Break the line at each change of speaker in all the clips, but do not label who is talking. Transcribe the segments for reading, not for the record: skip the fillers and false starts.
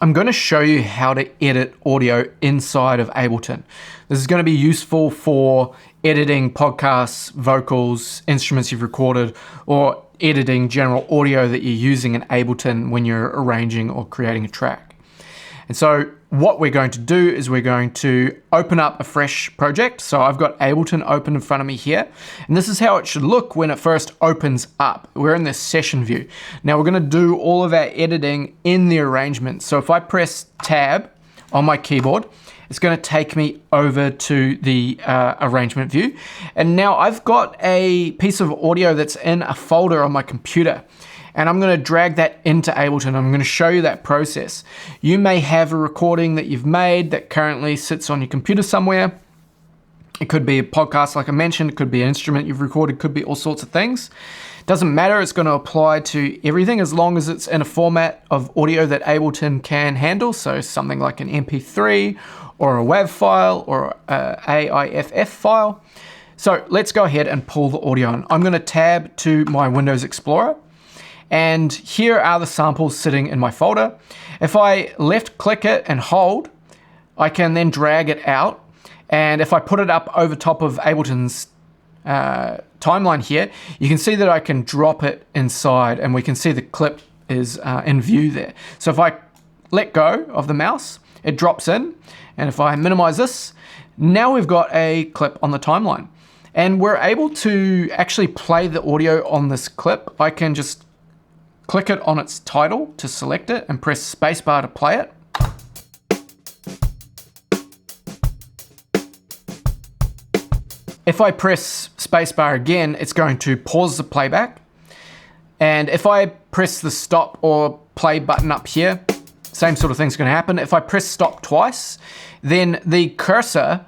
I'm going to show you how to edit audio inside of Ableton. This is going to be useful for editing podcasts, vocals, instruments you've recorded, or editing general audio that you're using in Ableton when you're arranging or creating a track. And so what we're going to do is we're going to open up a fresh project. So I've got Ableton open in front of me here, and this is how it should look when it first opens up. We're in this session view. Now we're going to do all of our editing in the arrangement. So if I press Tab on my keyboard, it's going to take me over to the arrangement view. And now I've got a piece of audio that's in a folder on my computer. And I'm going to drag that into Ableton. I'm going to show you that process. You may have a recording that you've made that currently sits on your computer somewhere. It could be a podcast like I mentioned, it could be an instrument you've recorded, it could be all sorts of things. Doesn't matter, it's going to apply to everything as long as it's in a format of audio that Ableton can handle. So something like an MP3 or a WAV file or a AIFF file. So let's go ahead and pull the audio in. I'm going to tab to my Windows Explorer. And here are the samples sitting in my folder. If I left click it and hold, I can then drag it out. And if I put it up over top of Ableton's timeline here, you can see that I can drop it inside and we can see the clip is in view there. So if I let go of the mouse, it drops in. And if I minimize this, now we've got a clip on the timeline. And we're able to actually play the audio on this clip. I can just click it on its title to select it and press spacebar to play it. If I press spacebar again, it's going to pause the playback. And if I press the stop or play button up here, same sort of thing's going to happen. If I press stop twice, then the cursor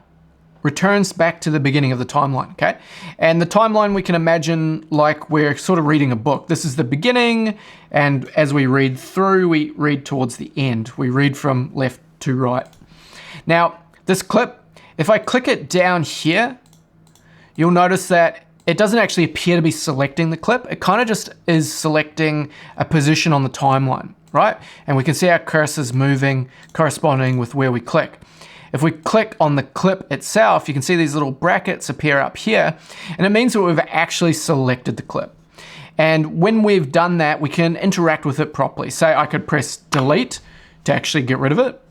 returns back to the beginning of the timeline, okay? And the timeline we can imagine like we're sort of reading a book. This is the beginning, and as we read through, we read towards the end. We read from left to right. Now, this clip, if I click it down here, you'll notice that it doesn't actually appear to be selecting the clip. It kind of just is selecting a position on the timeline, right? And we can see our cursors moving corresponding with where we click. If we click on the clip itself, you can see these little brackets appear up here, and it means that we've actually selected the clip. And when we've done that, we can interact with it properly. Say I could press delete to actually get rid of it.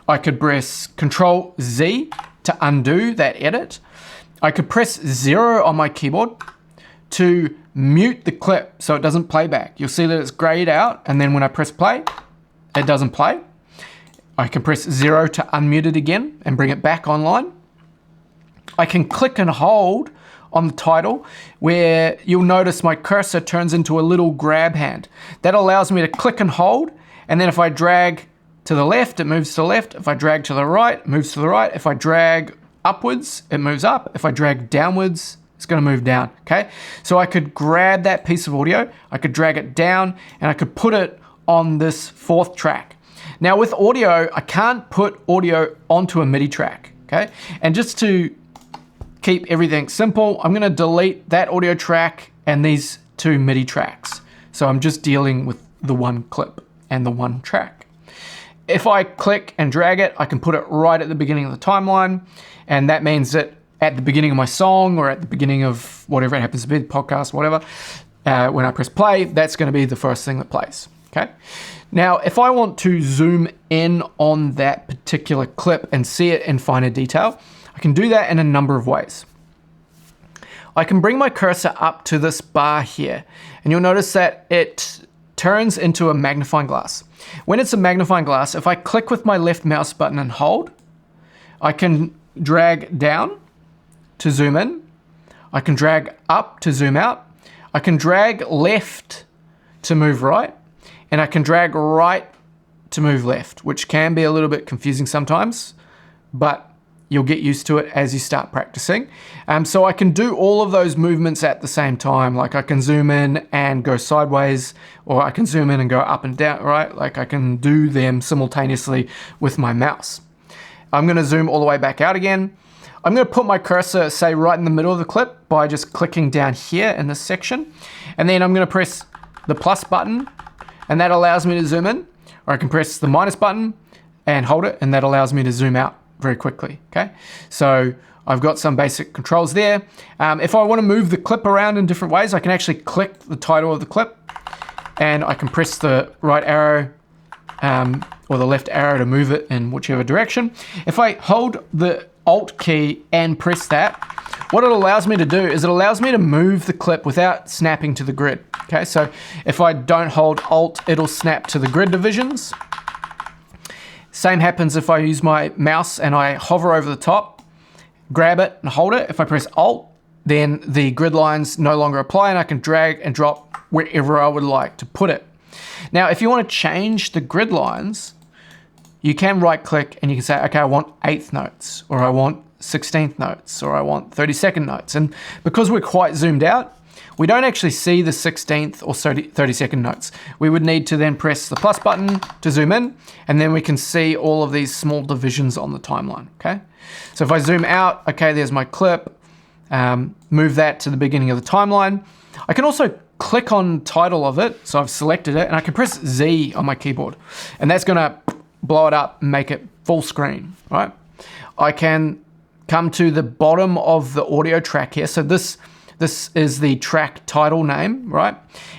I could press Control Z to undo that edit. I could press 0 on my keyboard to mute the clip so it doesn't play back. You'll see that it's grayed out, and then when I press play, it doesn't play. I can press 0 to unmute it again and bring it back online. I can click and hold on the title where you'll notice my cursor turns into a little grab hand. That allows me to click and hold, and then if I drag to the left, it moves to the left. If I drag to the right, it moves to the right. If I drag upwards, it moves up. If I drag downwards, it's going to move down, okay? So I could grab that piece of audio, I could drag it down, and I could put it on this fourth track. Now with audio, I can't put audio onto a MIDI track, okay? And just to keep everything simple, I'm gonna delete that audio track and these two MIDI tracks. So I'm just dealing with the one clip and the one track. If I click and drag it, I can put it right at the beginning of the timeline. And that means that at the beginning of my song or at the beginning of whatever it happens to be, the podcast, whatever, when I press play, that's gonna be the first thing that plays, okay? Now, if I want to zoom in on that particular clip and see it in finer detail, I can do that in a number of ways. I can bring my cursor up to this bar here, and you'll notice that it turns into a magnifying glass. When it's a magnifying glass, if I click with my left mouse button and hold, I can drag down to zoom in. I can drag up to zoom out. I can drag left to move right. And I can drag right to move left, which can be a little bit confusing sometimes, but you'll get used to it as you start practicing. So I can do all of those movements at the same time. Like I can zoom in and go sideways, or I can zoom in and go up and down, right? Like I can do them simultaneously with my mouse. I'm gonna zoom all the way back out again. I'm gonna put my cursor, say, right in the middle of the clip by just clicking down here in this section. And then I'm gonna press the plus button, and that allows me to zoom in or I can press the minus button and hold it, and that allows me to zoom out very quickly, okay? So I've got some basic controls there. If I want to move the clip around in different ways, I can actually click the title of the clip, and I can press the right arrow or the left arrow to move it in whichever direction. If I hold the Alt key and press that, what it allows me to do is it allows me to move the clip without snapping to the grid. Okay, so if I don't hold Alt, it'll snap to the grid divisions. Same happens if I use my mouse and I hover over the top, grab it and hold it. If I press Alt, then the grid lines no longer apply and I can drag and drop wherever I would like to put it. Now, if you want to change the grid lines, you can right click and you can say, okay, I want 1/8 notes, or I want 16th notes, or I want 32nd notes. And because we're quite zoomed out, we don't actually see the 16th or 32nd notes. We would need to then press the plus button to zoom in, and then we can see all of these small divisions on the timeline, okay? So if I zoom out, okay, there's my clip, move that to the beginning of the timeline. I can also click on title of it, so I've selected it, and I can press Z on my keyboard, and that's gonna blow it up and make it full screen, right? I can come to the bottom of the audio track here. So this is the track title name, right?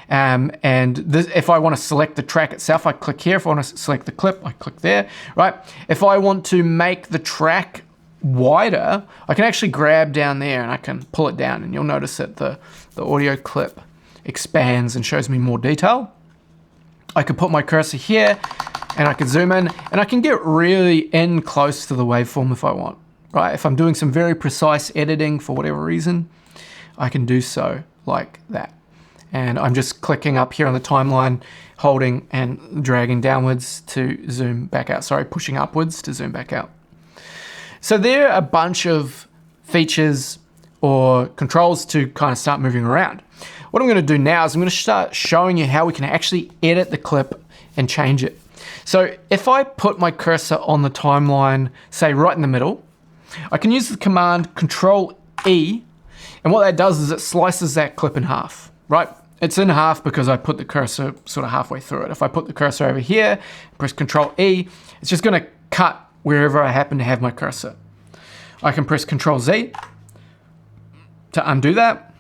And this, if I want to select the track itself, I click here. If I want to select the clip, I click there, right? If I want to make the track wider, I can actually grab down there and I can pull it down, and you'll notice that the audio clip expands and shows me more detail. I could put my cursor here and I can zoom in and I can get really in close to the waveform if I want, right? If I'm doing some very precise editing for whatever reason, I can do so like that. And I'm just clicking up here on the timeline, holding and dragging downwards to zoom back out. Sorry, pushing upwards to zoom back out. So there are a bunch of features or controls to kind of start moving around. What I'm going to do now is I'm going to start showing you how we can actually edit the clip and change it. So if I put my cursor on the timeline, say right in the middle, I can use the command Control E, and what that does is it slices that clip in half, right? It's in half because I put the cursor sort of halfway through it. If I put the cursor over here, press Control E, it's just going to cut wherever I happen to have my cursor. I can press Control Z to undo that,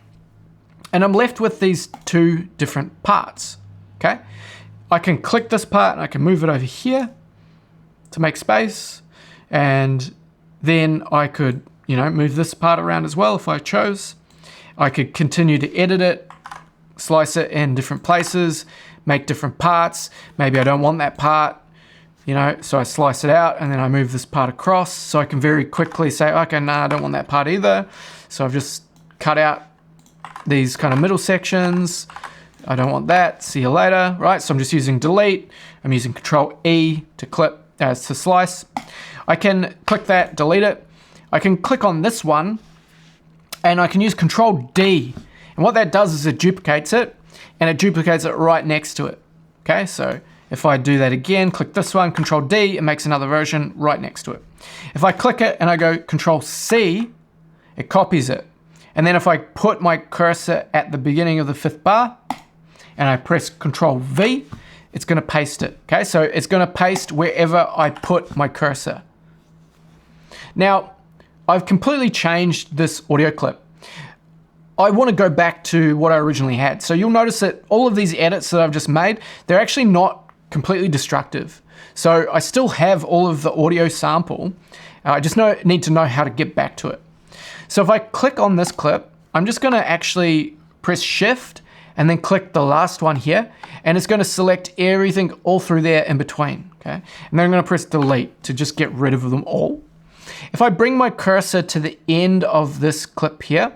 and I'm left with these two different parts, okay? I can click this part and I can move it over here to make space, and then I could, move this part around as well if I chose. I could continue to edit it, slice it in different places, make different parts. Maybe I don't want that part, so I slice it out and then I move this part across, so I can very quickly say, okay, I don't want that part either. So I've just cut out these kind of middle sections. I don't want that, see you later, right? So I'm just using delete. I'm using Control E to clip, to slice. I can click that, delete it. I can click on this one and I can use Control D. And what that does is it duplicates it, and it duplicates it right next to it. Okay, so if I do that again, click this one, Control D, it makes another version right next to it. If I click it and I go Control C, it copies it. And then if I put my cursor at the beginning of the 5th bar and I press Control V, it's going to paste it. Okay, so it's going to paste wherever I put my cursor. Now, I've completely changed this audio clip. I want to go back to what I originally had. So you'll notice that all of these edits that I've just made, they're actually not completely destructive. So I still have all of the audio sample. I just need to know how to get back to it. So if I click on this clip, I'm just going to actually press Shift and then click the last one here, and it's going to select everything all through there in between, okay? And then I'm going to press Delete to just get rid of them all. If I bring my cursor to the end of this clip here,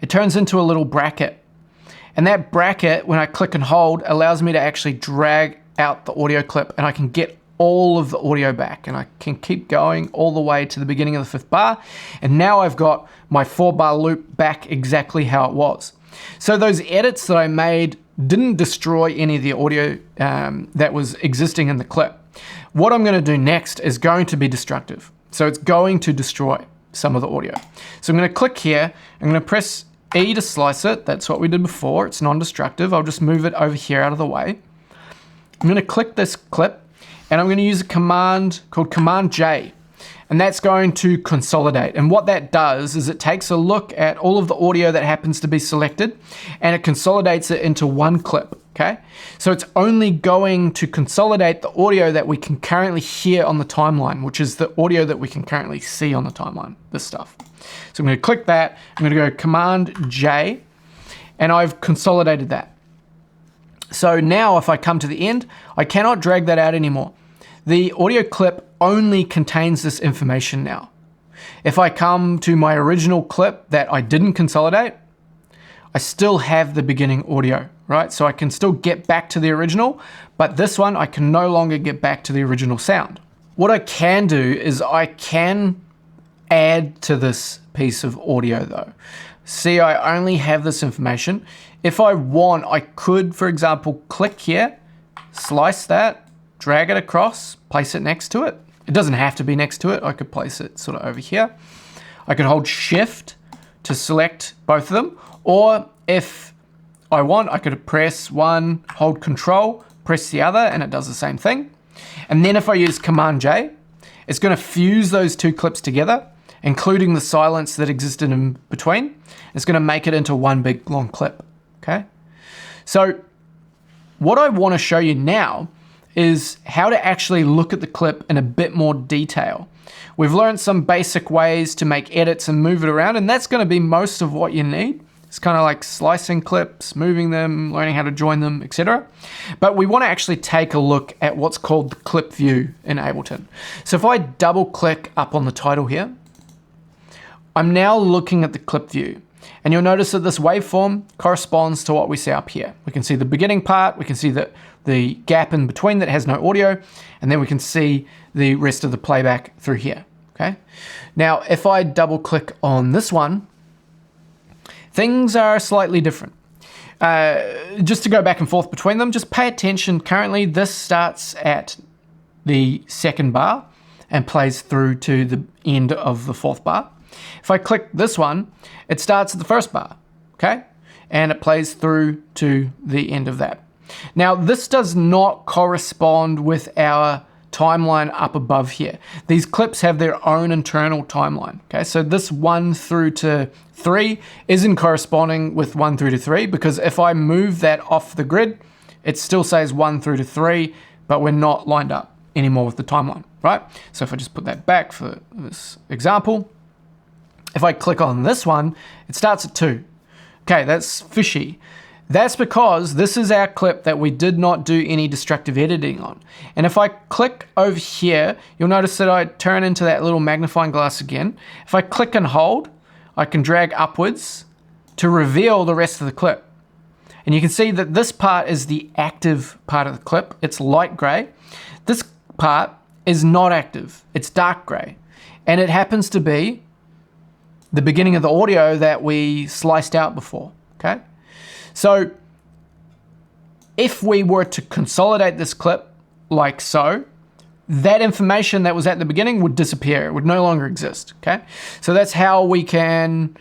it turns into a little bracket. And that bracket, when I click and hold, allows me to actually drag out the audio clip, and I can get all of the audio back, and I can keep going all the way to the beginning of the 5th bar. And now I've got my 4-bar loop back exactly how it was. So those edits that I made didn't destroy any of the audio that was existing in the clip. What I'm going to do next is going to be destructive. So it's going to destroy some of the audio. So I'm going to click here. I'm going to press E to slice it. That's what we did before. It's non-destructive. I'll just move it over here out of the way. I'm going to click this clip and I'm going to use a command called Command J. And that's going to consolidate. And what that does is it takes a look at all of the audio that happens to be selected and it consolidates it into one clip, okay? So it's only going to consolidate the audio that we can currently hear on the timeline, which is the audio that we can currently see on the timeline, this stuff. So I'm going to click that, I'm going to go Command J, and I've consolidated that. So now if I come to the end, I cannot drag that out anymore. The audio clip only contains this information now. If I come to my original clip that I didn't consolidate, I still have the beginning audio, right? So I can still get back to the original, but this one I can no longer get back to the original sound. What I can do is I can add to this piece of audio though. See, I only have this information. If I want, I could, for example, click here, slice that, drag it across, place it next to it. It doesn't have to be next to it. I could place it sort of over here. I could hold Shift to select both of them. Or if I want, I could press one, hold Control, press the other, and it does the same thing. And then if I use Command J, it's going to fuse those two clips together, including the silence that existed in between. It's going to make it into one big long clip, okay? So what I want to show you now is how to actually look at the clip in a bit more detail. We've learned some basic ways to make edits and move it around, and that's going to be most of what you need. It's kind of like slicing clips, moving them, learning how to join them, etc. But we want to actually take a look at what's called the clip view in Ableton. So if I double click up on the title here, I'm now looking at the clip view. And you'll notice that this waveform corresponds to what we see up here. We can see the beginning part, we can see the gap in between that has no audio, and then we can see the rest of the playback through here, okay? Now, if I double click on this one, things are slightly different. Just to go back and forth between them, just pay attention. Currently, this starts at the second bar and plays through to the end of the fourth bar. If I click this one, it starts at the first bar, okay? And it plays through to the end of that. Now, this does not correspond with our timeline up above here. These clips have their own internal timeline, okay? So this 1 through to 3 isn't corresponding with 1 through to 3 because if I move that off the grid, it still says 1 through to 3, but we're not lined up anymore with the timeline, right? So if I just put that back for this example, if I click on this one, it starts at 2. Okay, that's fishy. That's because this is our clip that we did not do any destructive editing on. And if I click over here, you'll notice that I turn into that little magnifying glass again. If I click and hold, I can drag upwards to reveal the rest of the clip. And you can see that this part is the active part of the clip. It's light gray. This part is not active. It's dark gray. And it happens to be the beginning of the audio that we sliced out before, okay? So if we were to consolidate this clip like so, that information that was at the beginning would disappear. It would no longer exist, okay? So that's how we can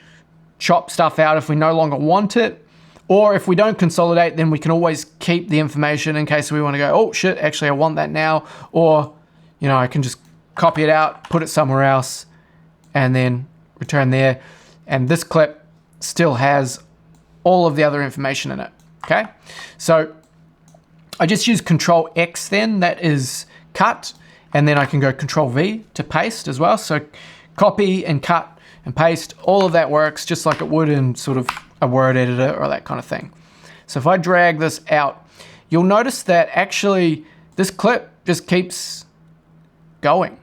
chop stuff out if we no longer want it. Or if we don't consolidate, then we can always keep the information in case we want to go, oh shit, actually I want that now. Or, you know, I can just copy it out, put it somewhere else, and then return there. And this clip still has all of the other information in it, okay? So I just use Control X then, that is cut, and then I can go Control V to paste as well. So copy and cut and paste, all of that works just like it would in sort of a word editor or that kind of thing. So if I drag this out, you'll notice that actually this clip just keeps going.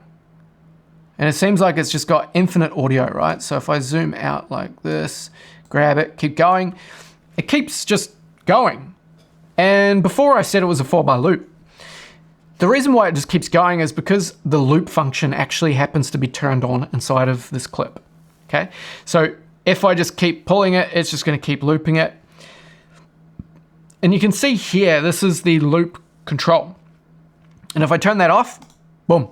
And it seems like it's just got infinite audio, right? So if I zoom out like this, grab it, keep going, it keeps just going. And before I said it was a 4-bar loop. The reason why it just keeps going is because the loop function actually happens to be turned on inside of this clip, okay? So if I just keep pulling it, it's just gonna keep looping it. And you can see here, this is the loop control. And if I turn that off, boom,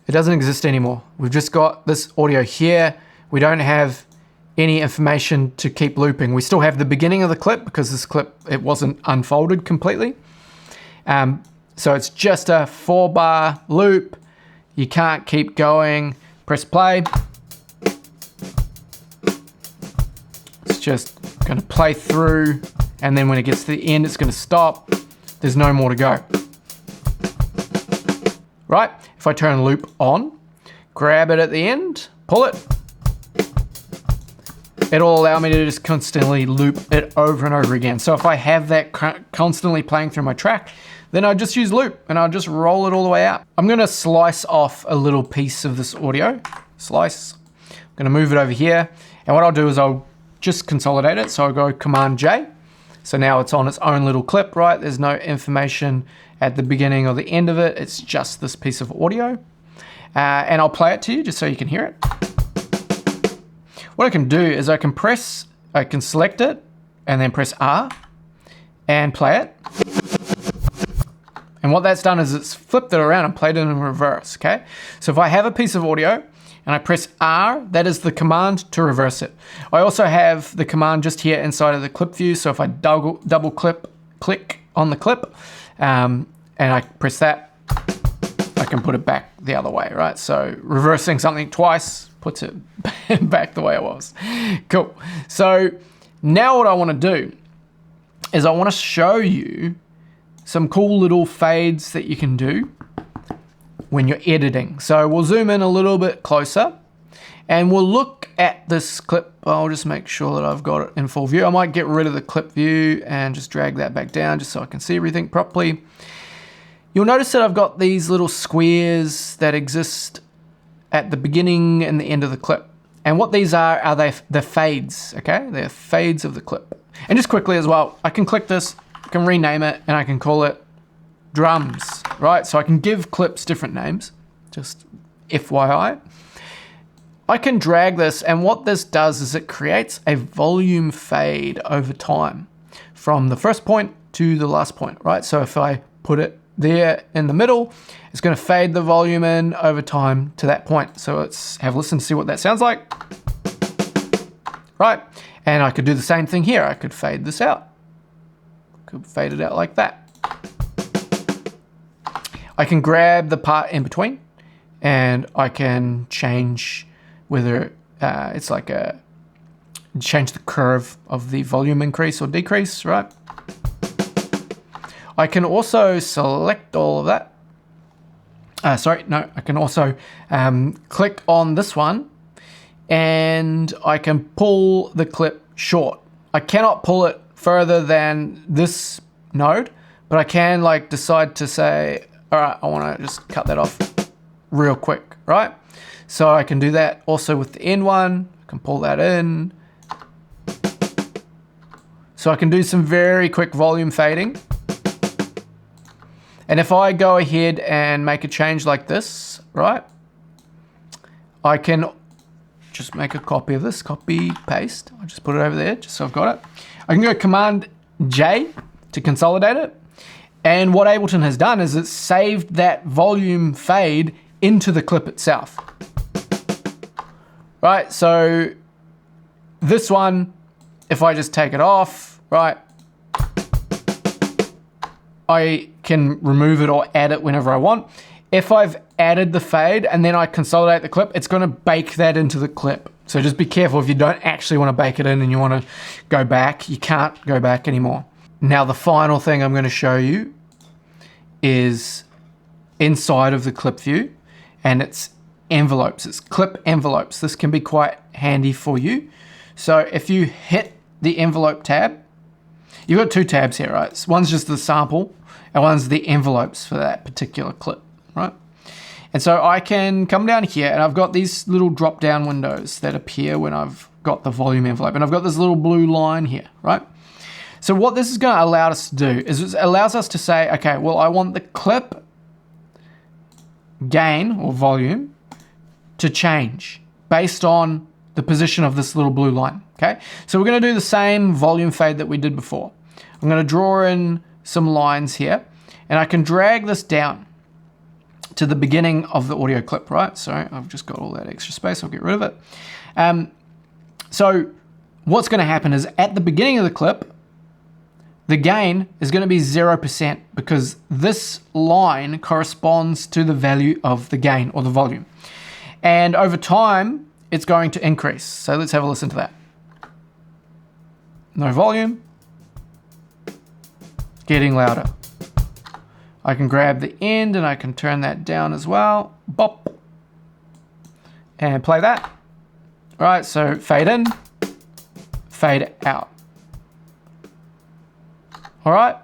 it doesn't exist anymore. We've just got this audio here. We don't have any information to keep looping. We still have the beginning of the clip because this clip, it wasn't unfolded completely. So it's just a 4-bar loop. You can't keep going. Press play. It's just going to play through, and then when it gets to the end, it's going to stop. There's no more to go. Right? If I turn loop on, grab it at the end, pull it, it'll allow me to just constantly loop it over and over again. So if I have that constantly playing through my track, then I'll just use loop and I'll just roll it all the way out. I'm gonna slice off a little piece of this audio. Slice. I'm gonna move it over here. And what I'll do is I'll just consolidate it. So I'll go Command J. So now it's on its own little clip, right? There's no information at the beginning or the end of it. It's just this piece of audio. And I'll play it to you just so you can hear it. What I can do is I can select it and then press R and play it. And what that's done is it's flipped it around and played it in reverse, okay? So if I have a piece of audio and I press R, that is the command to reverse it. I also have the command just here inside of the clip view. So if I double click on the clip and I press that, I can put it back the other way, right? So reversing something twice puts it back the way it was. Cool. So now what I want to do is I want to show you some cool little fades that you can do when you're editing. So we'll zoom in a little bit closer and we'll look at this clip. I'll just make sure that I've got it in full view. I might get rid of the clip view and just drag that back down just so I can see everything properly. You'll notice that I've got these little squares that exist at the beginning and the end of the clip. And what these are the fades, okay? They're fades of the clip. And just quickly as well, I can click this, I can rename it, and I can call it drums, right? So I can give clips different names, just FYI. I can drag this, and what this does is it creates a volume fade over time from the first point to the last point, right? So if I put it there in the middle, it's going to fade the volume in over time to that point. So let's have a listen to see what that sounds like. Right, and I could do the same thing here. I could fade this out. Could fade it out like that. I can grab the part in between and I can change whether it's like change the curve of the volume increase or decrease, right? I can also select all of that. I can also click on this one and I can pull the clip short. I cannot pull it further than this node, but I can like decide to say, all right, I want to just cut that off real quick, right? So I can do that also with the end one. I can pull that in. So I can do some very quick volume fading. And if I go ahead and make a change like this, right? I can just make a copy of this, copy, paste. I'll just put it over there just so I've got it. I can go Command J to consolidate it. And what Ableton has done is it's saved that volume fade into the clip itself. Right, so this one, if I just take it off, right, I can remove it or add it whenever I want. If I've added the fade and then I consolidate the clip, it's gonna bake that into the clip. So just be careful if you don't actually wanna bake it in and you wanna go back, you can't go back anymore. Now the final thing I'm gonna show you is inside of the clip view, and it's envelopes, it's clip envelopes. This can be quite handy for you. So if you hit the envelope tab, you've got two tabs here, right? One's just the sample and one's the envelopes for that particular clip, right? And so I can come down here and I've got these little drop down windows that appear when I've got the volume envelope, and I've got this little blue line here, right? So what this is going to allow us to do is it allows us to say, okay, well, I want the clip gain or volume to change based on the position of this little blue line, okay? So we're going to do the same volume fade that we did before. I'm going to draw in some lines here, and I can drag this down to the beginning of the audio clip, right? Sorry, I've just got all that extra space. I'll get rid of it. So what's going to happen is at the beginning of the clip, the gain is going to be 0% because this line corresponds to the value of the gain or the volume. And over time, it's going to increase. So let's have a listen to that. No volume. Getting louder. I can grab the end and I can turn that down as well. Bop. And play that. All right, so fade in, fade out. All right,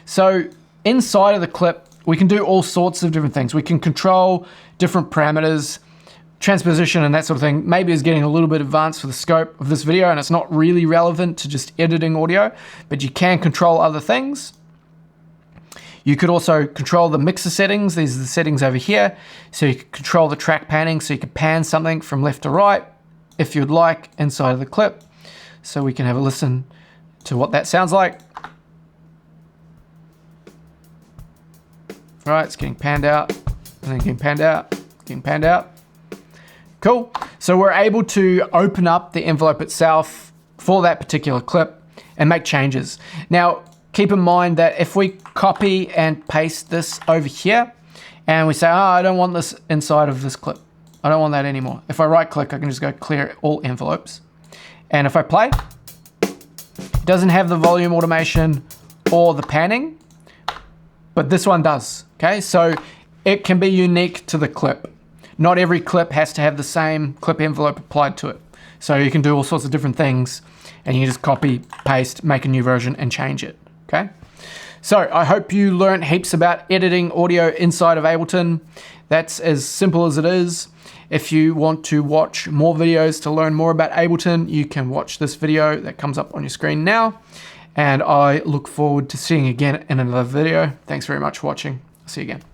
so inside of the clip, we can do all sorts of different things. We can control different parameters, transposition and that sort of thing. Maybe it's getting a little bit advanced for the scope of this video and it's not really relevant to just editing audio, but you can control other things. You could also control the mixer settings. These are the settings over here. So you can control the track panning, so you can pan something from left to right if you'd like inside of the clip. So we can have a listen to what that sounds like. All right, it's getting panned out, and then getting panned out, getting panned out. Cool. So we're able to open up the envelope itself for that particular clip and make changes. Now, keep in mind that if we copy and paste this over here, and we say, oh, I don't want this inside of this clip. I don't want that anymore. If I right click, I can just go clear all envelopes. And if I play, it doesn't have the volume automation or the panning, but this one does, okay? So it can be unique to the clip. Not every clip has to have the same clip envelope applied to it. So you can do all sorts of different things and you can just copy, paste, make a new version and change it, okay? So I hope you learned heaps about editing audio inside of Ableton. That's as simple as it is. If you want to watch more videos to learn more about Ableton, you can watch this video that comes up on your screen now. And I look forward to seeing you again in another video. Thanks very much for watching. See you again.